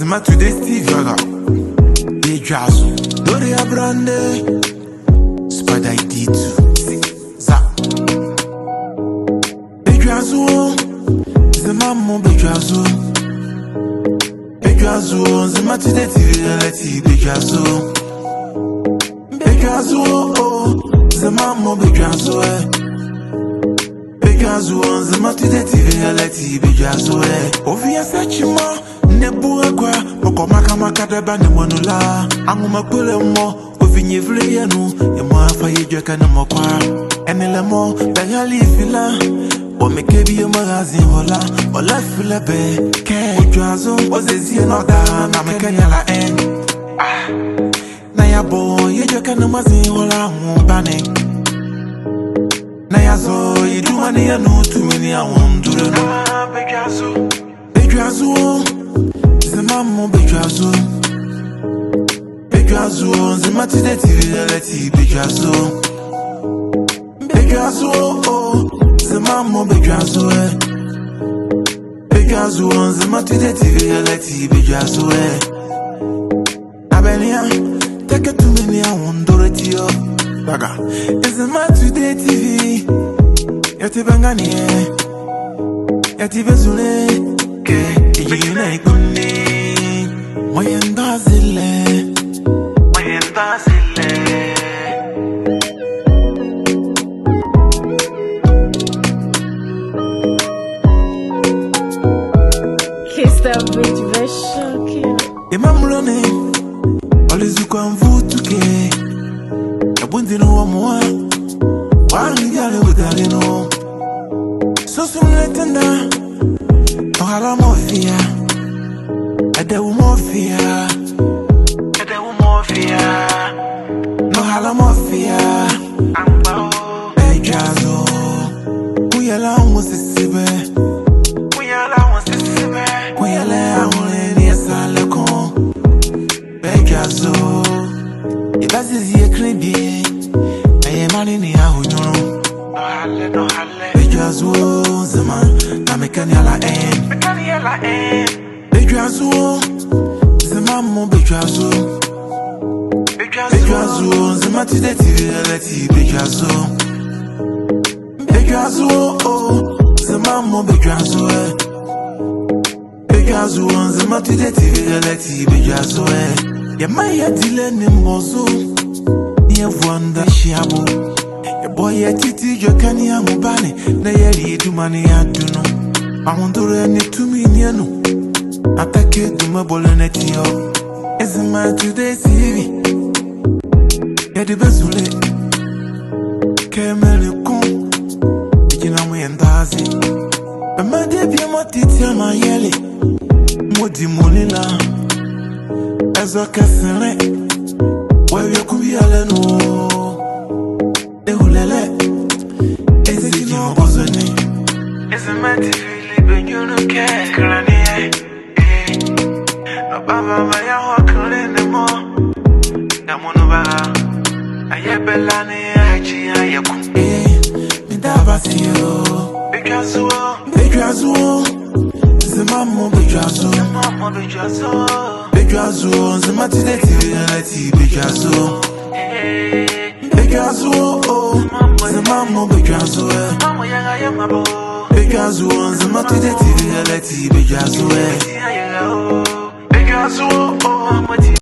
Zema today Steve Yaga. They jazz. Doria Brande. Spada ID2. Za. Bejazo. Zema mo bejazo. Bejazo. Zema today TV reality bejazo. Bejazo. Zema mo bejazo. Bejazo. Zema today TV reality bejazo. Ovia sachima. Nebuwa kwa maka deba ne monula anguma kule mo ofinye vle yanu ye mo afa yejwa kana mokwa enele mo dayali fila o mekebi ye magazine hola fila be ke ojwazo ozezie no da na mekanya la na ya bo yejwa kana mazin hola hu bane na ya zo yidumani ya no tumini awondure no bejazo Zema bejazo, bejazo. Zema today TV reality bejazo, bejazo. Zema bejazo, bejazo. Zema today TV reality bejazo. Abenia, take it to me now on Dorotio. Baga, Zema today TV. Yati bangani, yati bezule. Yina ikuni Mayenda zile Kiss the bridge version Imamrone Olizuka mvutuke Abundi no wamwa Wali yale udalino Sosu mletenda Ohala mofia Adewu mofia Nohala mofia Ambao Bejazo Kuyala musisibe Kuyala amule niesale kon Bejazo Ibazizi ye krebi Aye mani ni ahunyoro Bejazo Zema na mekanya la Bejazo Zema mo bejazo Bejazo Zema today TV reality bejazo Bejazo Zema mo bejazo Bejazo Zema today TV reality bejazo Yamaya dile ni mozo Nye wanda shiabo Boy ya titi jokani ya mubane na yeri dumani ya duno Awondore ni tumi nienu Atake duma bole netiyo Ezima today TV Yedi bezule Kemele kun Ejina muyendazi Bemade bie motiti ya mayele Modi monila Ezo kesene Wewe kubi ale no Ezekino bozone Ezemati fili benyunu ke Kranie Ababa maya wakule nemo Namono baha Ayebela ne aji ayeku Midabasiyo Bejazo Zema mo bejazo Bejazo Zema today TV reality bejazo Bejazo Zema mo bejazo Bejazo Zema today TV reality bejazo